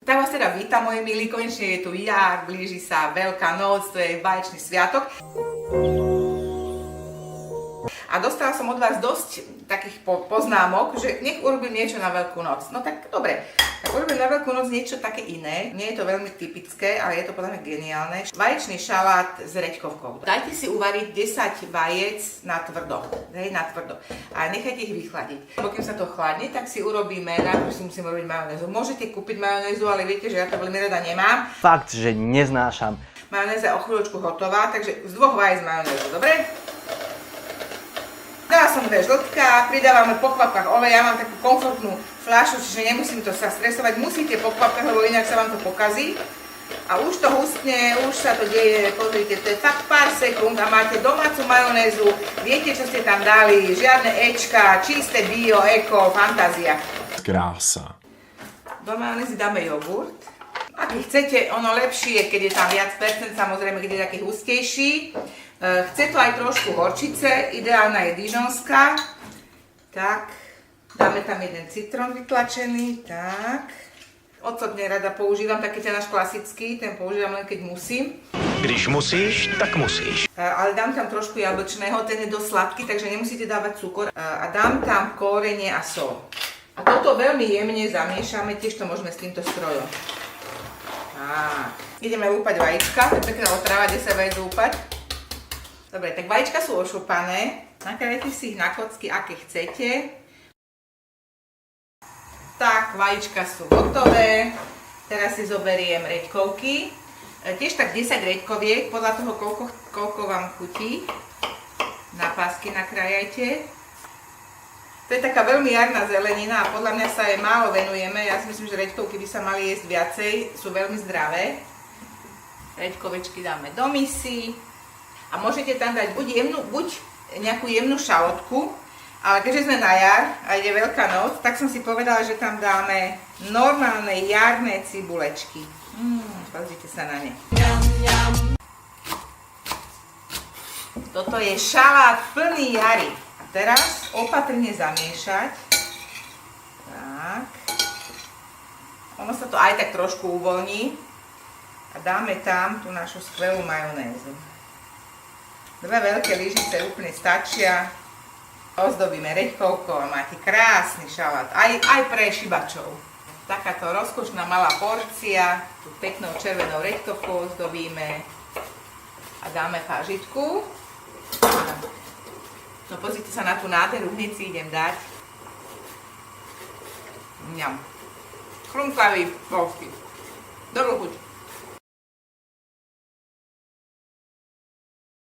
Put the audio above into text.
Tak vás teda vítam, moji milí, konečne je tu jar, blíži sa Veľká noc, to je báječný sviatok. A dostala som od vás dosť takých poznámok, že nech urobím niečo na Veľkú noc. No tak dobre, tak urobím na Veľkú noc niečo také iné. Nie je to veľmi typické, ale je to podľa mňa geniálne. Vaječný šalát s reďkovkou. Dajte si uvariť 10 vajec na tvrdo. Hej, na tvrdo. A nechajte ich vychladiť. Pokým sa to chladne, tak si urobíme, najprv si musím urobiť majonézu. Môžete kúpiť majonézu, ale viete, že ja to veľmi rada nemám. Fakt, že neznášam. Majonéza je o chvíľočku hotová, takže z 2 vajec majonézu, dobre? Dala som 2 žltka, pridávame po kvapkách olej, ja mám takú komfortnú fľašu, čiže nemusím to sa stresovať, musíte po kvapkách, lebo inak sa vám to pokazí. A už to hustne, už sa to deje, pozrite, to je fakt pár sekúnd a máte domácu majonézu, viete, čo ste tam dali, žiadne ečka, čisté bio, eko, fantázia. Krása. Do majonézy dáme jogurt. Aký chcete, ono lepšie je, keď je tam viac percent, samozrejme, keď je taký hustejší. Chce to aj trošku horčice, ideálna je dižonská. Tak, dáme tam jeden citrón vytlačený, tak. Ocot nerada používam, taký ten náš klasický, ten používam len keď musím. Když musíš, tak musíš. Ale dám tam trošku jablčného, ten je dosť sladký, takže nemusíte dávať cukor. A dám tam kórenie a sol. A toto veľmi jemne zamiešame, tiež to môžeme s týmto strojom. Tak, ideme lúpať vajíčka, to je pekná otrava, kde sa vajec lúpať. Dobre, tak vajíčka sú ošupané, nakrájte si ich na kocky, aké chcete. Tak, vajíčka sú hotové, teraz si zoberiem reďkovky, tiež tak 10 reďkoviek, podľa toho koľko vám chutí, na pásky nakrájajte. To je taká veľmi jarná zelenina a podľa mňa sa jej málo venujeme, ja si myslím, že reďkovky by sa mali jesť viacej, sú veľmi zdravé. Reďkovečky dáme do misy. A môžete tam dať buď nejakú jemnú šalotku, ale keďže sme na jar a ide Veľká noc, tak som si povedala, že tam dáme normálne jarné cibulečky. Pozrite sa na ne. Toto je šalát plný jary. A teraz opatrne zamiešať. Tak. Ono sa to aj tak trošku uvoľní. A dáme tam tú našu skvelú majonézu. 2 veľké lyžice úplne stačia. Ozdobíme reďkovkou a máte krásny šalát. Aj pre šibačov. Takáto rozkošná malá porcia. Tu peknou červenou reďkovkou ozdobíme. A dáme pažitku. No pozrite sa na tú nádheru, hneď si idem dať. Mňam. Chrumklavý polsky.